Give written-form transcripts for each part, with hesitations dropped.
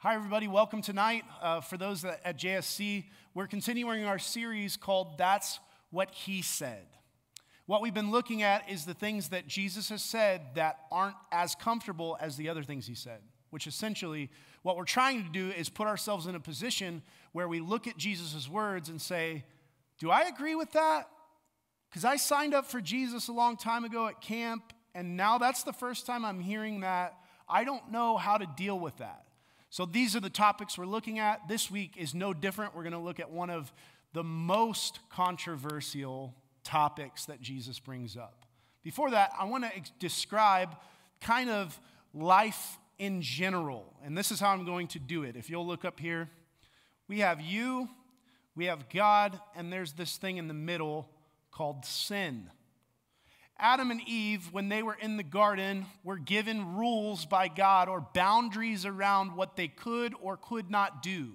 Hi, everybody. Welcome tonight. For those at JSC, we're continuing our series called That's What He Said. What we've been looking at is the things that Jesus has said that aren't as comfortable as the other things he said, which essentially what we're trying to do is put ourselves in a position where we look at Jesus' words and say, do I agree with that? Because I signed up for Jesus a long time ago at camp, and now that's the first time I'm hearing that. I don't know how to deal with that. So these are the topics we're looking at. This week is no different. We're going to look at one of the most controversial topics that Jesus brings up. Before that, I want to describe kind of life in general. And this is how I'm going to do it. If you'll look up here, we have you, we have God, and there's this thing in the middle called sin. Adam and Eve, when they were in the garden, were given rules by God or boundaries around what they could or could not do.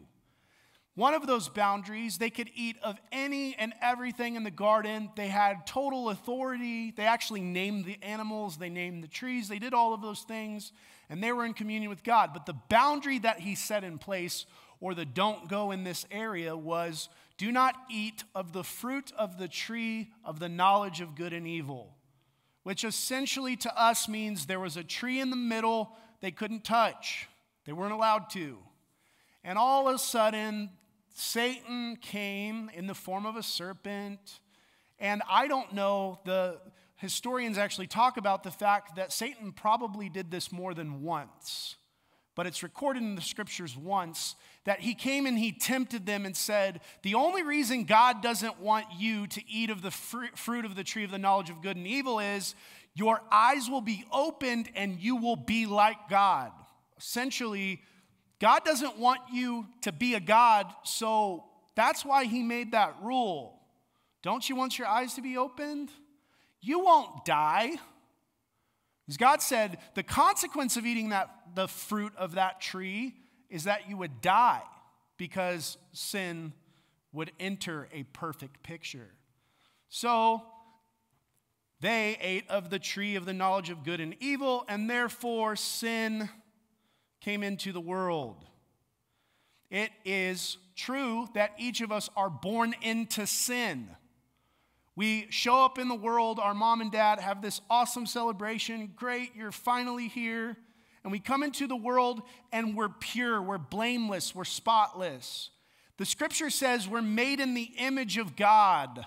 One of those boundaries, they could eat of any and everything in the garden. They had total authority. They actually named the animals. They named the trees. They did all of those things, and they were in communion with God. But the boundary that he set in place, or the don't go in this area, was do not eat of the fruit of the tree of the knowledge of good and evil. Which essentially to us means there was a tree in the middle they couldn't touch. They weren't allowed to. And all of a sudden, Satan came in the form of a serpent. And I don't know, the historians actually talk about the fact that Satan probably did this more than once. But it's recorded in the scriptures once that he came and he tempted them and said, the only reason God doesn't want you to eat of the fruit of the tree of the knowledge of good and evil is your eyes will be opened and you will be like God. Essentially, God doesn't want you to be a God, so that's why he made that rule. Don't you want your eyes to be opened? You won't die. Because God said the consequence of eating the fruit of that tree is that you would die because sin would enter a perfect picture. So they ate of the tree of the knowledge of good and evil, and therefore sin came into the world. It is true that each of us are born into sin. We show up in the world, our mom and dad have this awesome celebration. Great, you're finally here. And we come into the world and we're pure, we're blameless, we're spotless. The scripture says we're made in the image of God,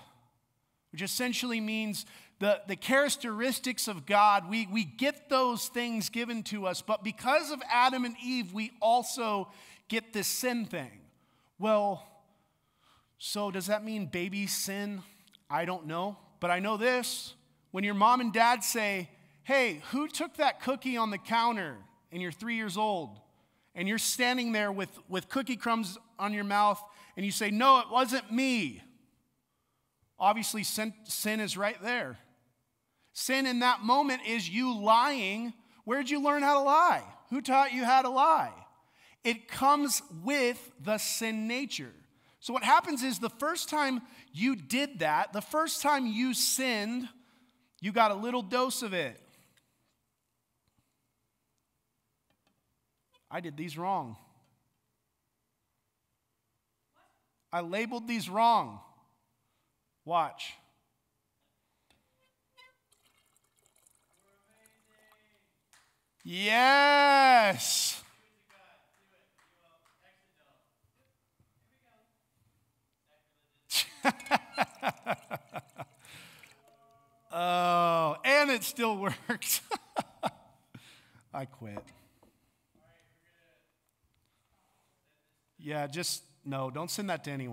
which essentially means the characteristics of God. We get those things given to us, but because of Adam and Eve, we also get this sin thing. Well, so does that mean babies sin? I don't know, but I know this. When your mom and dad say, hey, who took that cookie on the counter? And you're 3 years old, and you're standing there with cookie crumbs on your mouth, and you say, no, it wasn't me. Obviously, sin is right there. Sin in that moment is you lying. Where'd you learn how to lie? Who taught you how to lie? It comes with the sin nature. So what happens is the first time you did that, the first time you sinned, you got a little dose of it. I did these wrong. I labeled these wrong. Watch. Yes. Oh, and it still worked. I quit. Yeah, no, don't send that to anyone.